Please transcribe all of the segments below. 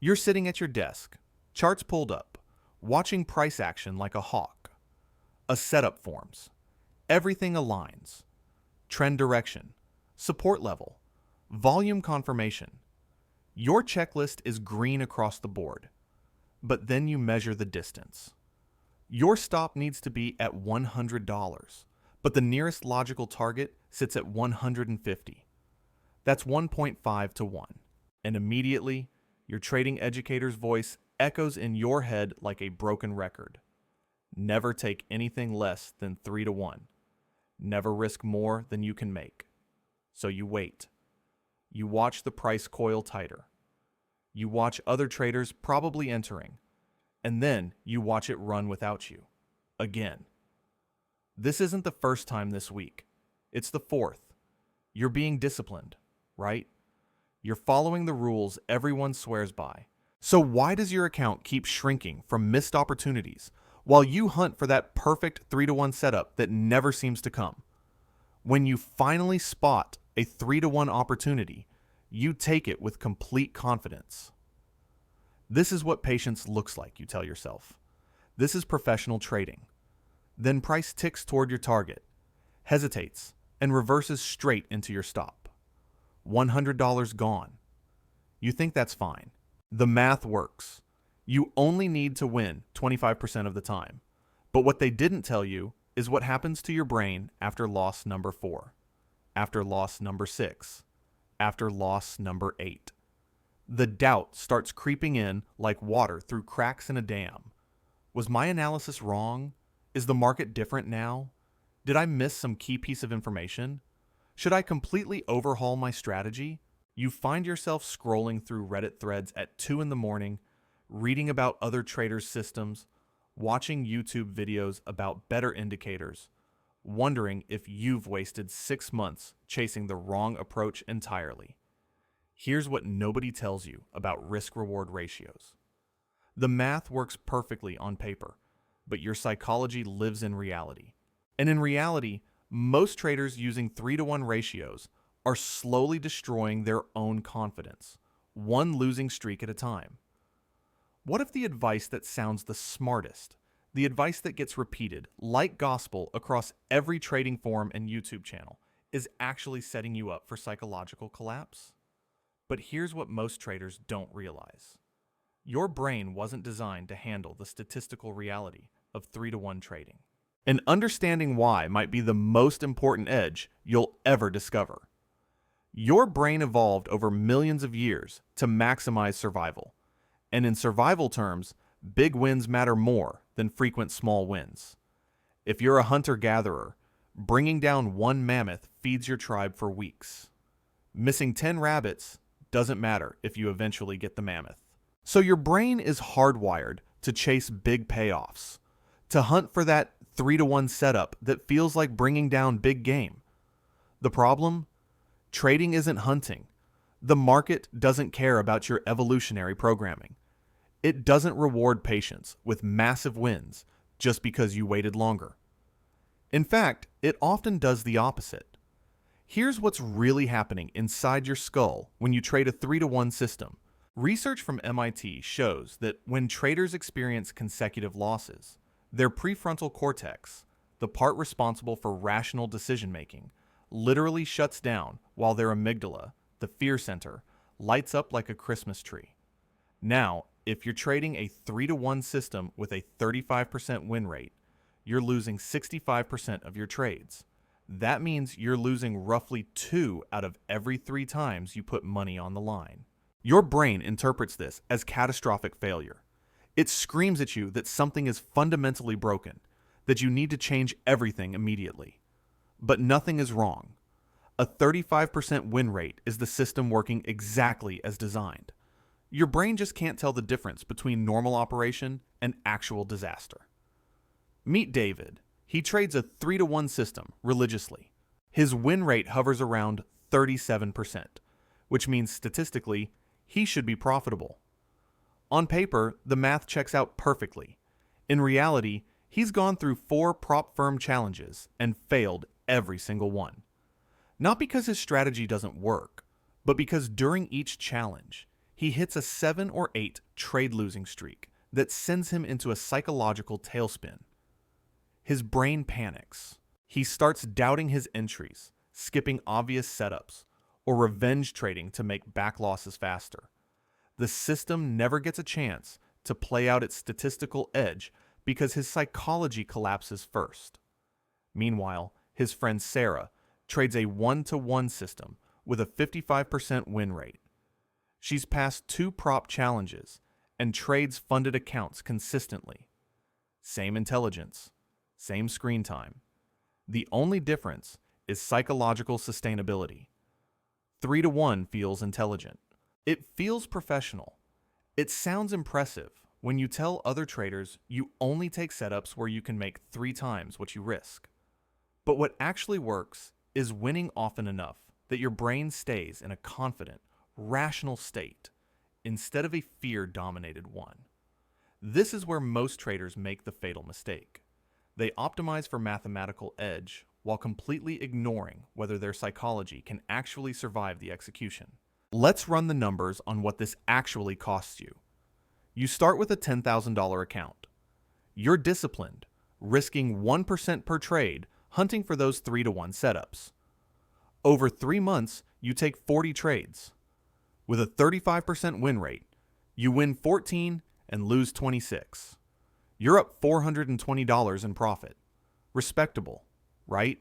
You're sitting at your desk, charts pulled up, watching price action like a hawk. A setup forms. Everything aligns. Trend direction, support level, volume confirmation. Your checklist is green across the board. But then you measure the distance. Your stop needs to be at $100, but the nearest logical target sits at 150. That's 1.5 to 1. And immediately, your trading educator's voice echoes in your head like a broken record. Never take anything less than 3 to 1. Never risk more than you can make. So you wait. You watch the price coil tighter. You watch other traders probably entering. And then you watch it run without you. Again. This isn't the first time this week. It's the fourth. You're being disciplined, right? You're following the rules everyone swears by. So why does your account keep shrinking from missed opportunities while you hunt for that perfect 3 to 1 setup that never seems to come? When you finally spot a 3 to 1 opportunity, you take it with complete confidence. This is what patience looks like, you tell yourself. This is professional trading. Then price ticks toward your target, hesitates, and reverses straight into your stop. $100 gone. You think that's fine. The math works. You only need to win 25% of the time. But what they didn't tell you is what happens to your brain after loss number 4, after loss number 6, after loss number 8. The doubt starts creeping in like water through cracks in a dam. Was my analysis wrong? Is the market different now? Did I miss some key piece of information? Should I completely overhaul my strategy? You find yourself scrolling through Reddit threads at 2 in the morning, reading about other traders' systems, watching YouTube videos about better indicators, wondering if you've wasted 6 months chasing the wrong approach entirely. Here's what nobody tells you about risk-reward ratios. The math works perfectly on paper, but your psychology lives in reality. And in reality, most traders using 3 to 1 ratios are slowly destroying their own confidence, one losing streak at a time. What if the advice that sounds the smartest, the advice that gets repeated like gospel across every trading forum and YouTube channel, is actually setting you up for psychological collapse? But here's what most traders don't realize. Your brain wasn't designed to handle the statistical reality of 3 to 1 trading. And understanding why might be the most important edge you'll ever discover. Your brain evolved over millions of years to maximize survival. And in survival terms, big wins matter more than frequent small wins. If you're a hunter-gatherer, bringing down one mammoth feeds your tribe for weeks. Missing 10 rabbits doesn't matter if you eventually get the mammoth. So your brain is hardwired to chase big payoffs, to hunt for that 3 to 1 setup that feels like bringing down big game. The problem? Trading isn't hunting. The market doesn't care about your evolutionary programming. It doesn't reward patience with massive wins just because you waited longer. In fact, it often does the opposite. Here's what's really happening inside your skull when you trade a 3 to 1 system. Research from MIT shows that when traders experience consecutive losses, their prefrontal cortex, the part responsible for rational decision-making, literally shuts down while their amygdala, the fear center, lights up like a Christmas tree. Now, if you're trading a 3 to 1 system with a 35% win rate, you're losing 65% of your trades. That means you're losing roughly 2 out of every 3 times you put money on the line. Your brain interprets this as catastrophic failure. It screams at you that something is fundamentally broken, that you need to change everything immediately. But nothing is wrong. A 35% win rate is the system working exactly as designed. Your brain just can't tell the difference between normal operation and actual disaster. Meet David. He trades a 3 to 1 system religiously. His win rate hovers around 37%, which means statistically, he should be profitable. On paper, the math checks out perfectly. In reality, he's gone through 4 prop firm challenges and failed every single one. Not because his strategy doesn't work, but because during each challenge, He hits a 7 or 8 trade losing streak that sends him into a psychological tailspin. His brain panics. He starts doubting his entries, skipping obvious setups, or revenge trading to make back losses faster. The system never gets a chance to play out its statistical edge because his psychology collapses first. Meanwhile, his friend Sarah trades a 1-to-1 system with a 55% win rate. She's passed 2 prop challenges and trades funded accounts consistently. Same intelligence, same screen time. The only difference is psychological sustainability. 3-to-1 feels intelligent. It feels professional. It sounds impressive when you tell other traders you only take setups where you can make 3 times what you risk. But what actually works is winning often enough that your brain stays in a confident, rational state instead of a fear-dominated one. This is where most traders make the fatal mistake. They optimize for mathematical edge while completely ignoring whether their psychology can actually survive the execution. Let's run the numbers on what this actually costs you. You start with a $10,000 account. You're disciplined, risking 1% per trade, hunting for those 3-to-1 setups. Over 3 months, you take 40 trades. With a 35% win rate, you win 14 and lose 26. You're up $420 in profit. Respectable, right?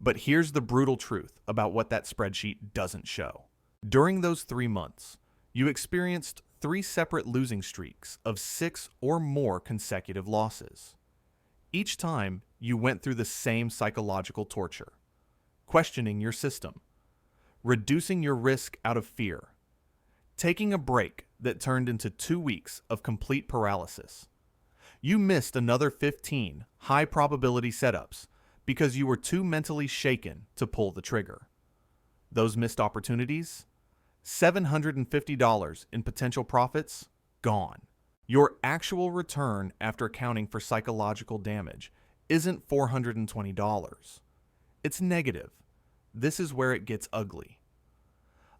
But here's the brutal truth about what that spreadsheet doesn't show. During those 3 months, you experienced 3 separate losing streaks of 6 or more consecutive losses. Each time, you went through the same psychological torture. Questioning your system. Reducing your risk out of fear. Taking a break that turned into 2 weeks of complete paralysis. You missed another 15 high-probability setups because you were too mentally shaken to pull the trigger. Those missed opportunities? $750 in potential profits? Gone. Your actual return after accounting for psychological damage isn't $420. It's negative. This is where it gets ugly.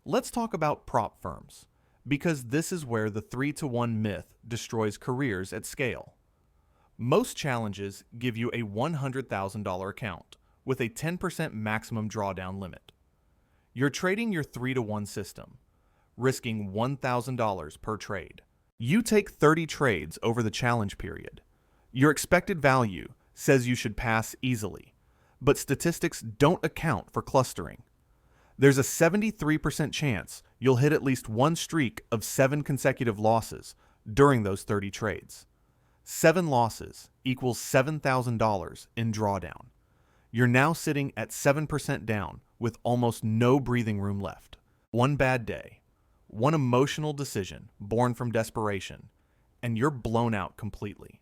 Let's talk about prop firms, because this is where the 3-to-1 myth destroys careers at scale. Most challenges give you a $100,000 account with a 10% maximum drawdown limit. You're trading your 3-to-1 system, risking $1,000 per trade. You take 30 trades over the challenge period. Your expected value says you should pass easily, but statistics don't account for clustering. There's a 73% chance you'll hit at least one streak of 7 consecutive losses during those 30 trades. 7 losses equals $7,000 in drawdown. You're now sitting at 7% down with almost no breathing room left. One bad day, one emotional decision born from desperation, and you're blown out completely.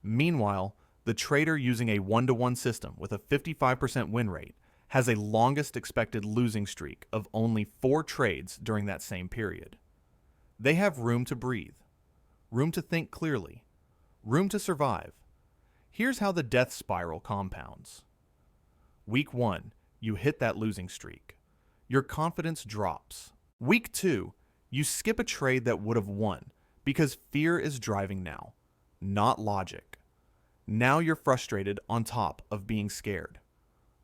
Meanwhile, the trader using a 1-to-1 system with a 55% win rate has a longest expected losing streak of only 4 trades during that same period. They have room to breathe, room to think clearly, room to survive. Here's how the death spiral compounds. Week 1, you hit that losing streak. Your confidence drops. Week 2, you skip a trade that would have won because fear is driving now, not logic. Now you're frustrated on top of being scared.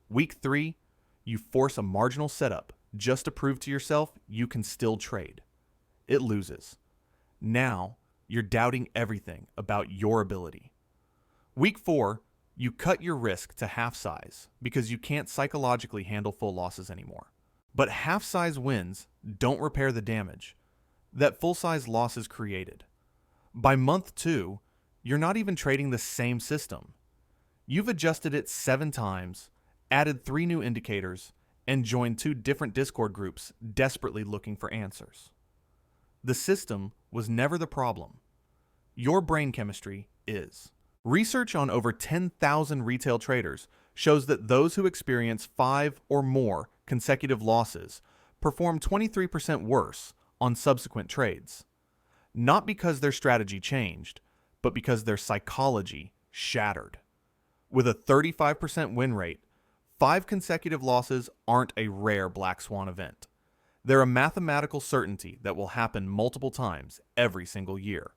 Week 3, you force a marginal setup just to prove to yourself you can still trade. It loses. Now you're doubting everything about your ability. Week 4, you cut your risk to half size because you can't psychologically handle full losses anymore. But half size wins don't repair the damage that full size losses created. By month 2, you're not even trading the same system. You've adjusted it 7 times, added 3 new indicators, and joined 2 different Discord groups desperately looking for answers. The system was never the problem. Your brain chemistry is. Research on over 10,000 retail traders shows that those who experience 5 or more consecutive losses perform 23% worse on subsequent trades. Not because their strategy changed, but because their psychology shattered. With a 35% win rate, 5 consecutive losses aren't a rare black swan event. They're a mathematical certainty that will happen multiple times every single year.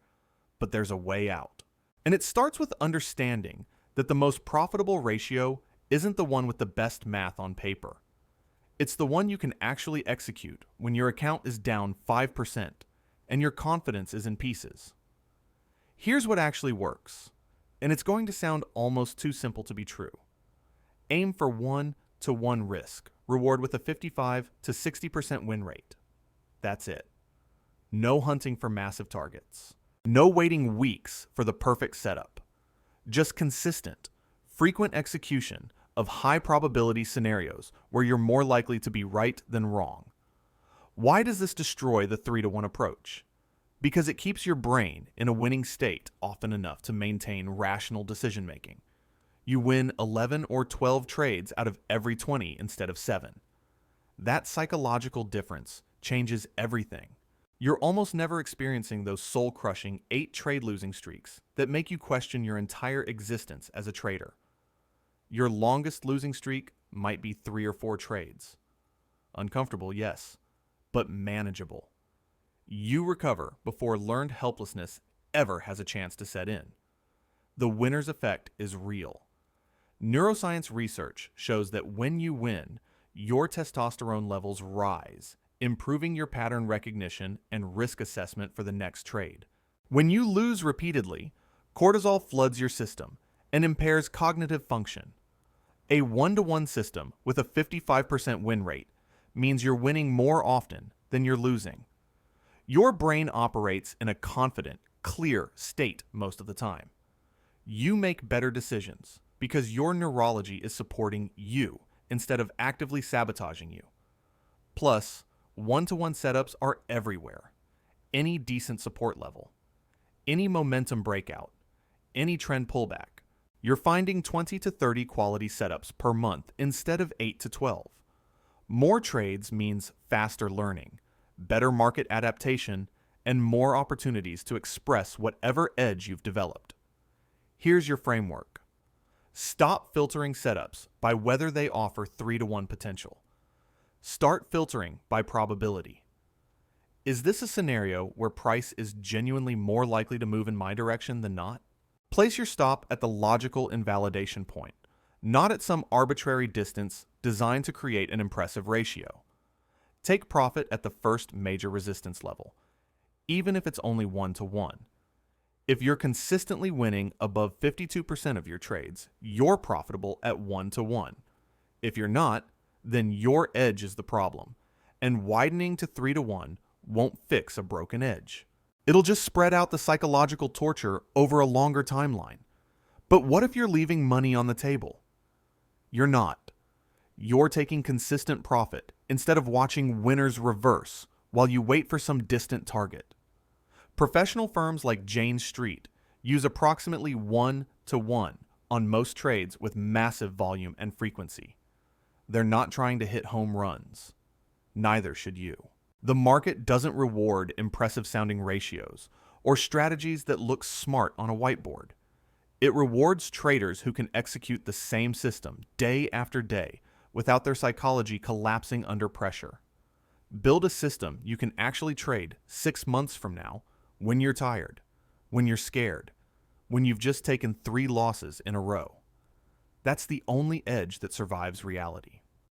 But there's a way out. And it starts with understanding that the most profitable ratio isn't the one with the best math on paper. It's the one you can actually execute when your account is down 5% and your confidence is in pieces. Here's what actually works, and it's going to sound almost too simple to be true. Aim for 1-to-1 risk, reward with a 55 to 60% win rate. That's it. No hunting for massive targets. No waiting weeks for the perfect setup. Just consistent, frequent execution of high probability scenarios where you're more likely to be right than wrong. Why does this destroy the 3-to-1 approach? Because it keeps your brain in a winning state often enough to maintain rational decision making. You win 11 or 12 trades out of every 20 instead of 7. That psychological difference changes everything. You're almost never experiencing those soul-crushing 8 trade losing streaks that make you question your entire existence as a trader. Your longest losing streak might be 3 or 4 trades. Uncomfortable, yes, but manageable. You recover before learned helplessness ever has a chance to set in. The winner's effect is real. Neuroscience research shows that when you win, your testosterone levels rise, improving your pattern recognition and risk assessment for the next trade. When you lose repeatedly, cortisol floods your system and impairs cognitive function. A 1-to-1 system with a 55% win rate means you're winning more often than you're losing. Your brain operates in a confident, clear state most of the time. You make better decisions because your neurology is supporting you instead of actively sabotaging you. Plus, 1-to-1 setups are everywhere. Any decent support level, any momentum breakout, any trend pullback. You're finding 20 to 30 quality setups per month instead of 8 to 12. More trades means faster learning, better market adaptation, and more opportunities to express whatever edge you've developed. Here's your framework. Stop filtering setups by whether they offer 3-to-1 potential. Start filtering by probability. Is this a scenario where price is genuinely more likely to move in my direction than not? Place your stop at the logical invalidation point, not at some arbitrary distance designed to create an impressive ratio. Take profit at the first major resistance level, even if it's only 1-to-1. If you're consistently winning above 52% of your trades, you're profitable at 1-to-1. If you're not, then your edge is the problem, and widening to 3-to-1 won't fix a broken edge. It'll just spread out the psychological torture over a longer timeline. But what if you're leaving money on the table? You're not. You're taking consistent profit instead of watching winners reverse while you wait for some distant target. Professional firms like Jane Street use approximately 1-to-1 on most trades with massive volume and frequency. They're not trying to hit home runs. Neither should you. The market doesn't reward impressive-sounding ratios or strategies that look smart on a whiteboard. It rewards traders who can execute the same system day after day without their psychology collapsing under pressure. Build a system you can actually trade 6 months from now when you're tired, when you're scared, when you've just taken 3 losses in a row. That's the only edge that survives reality.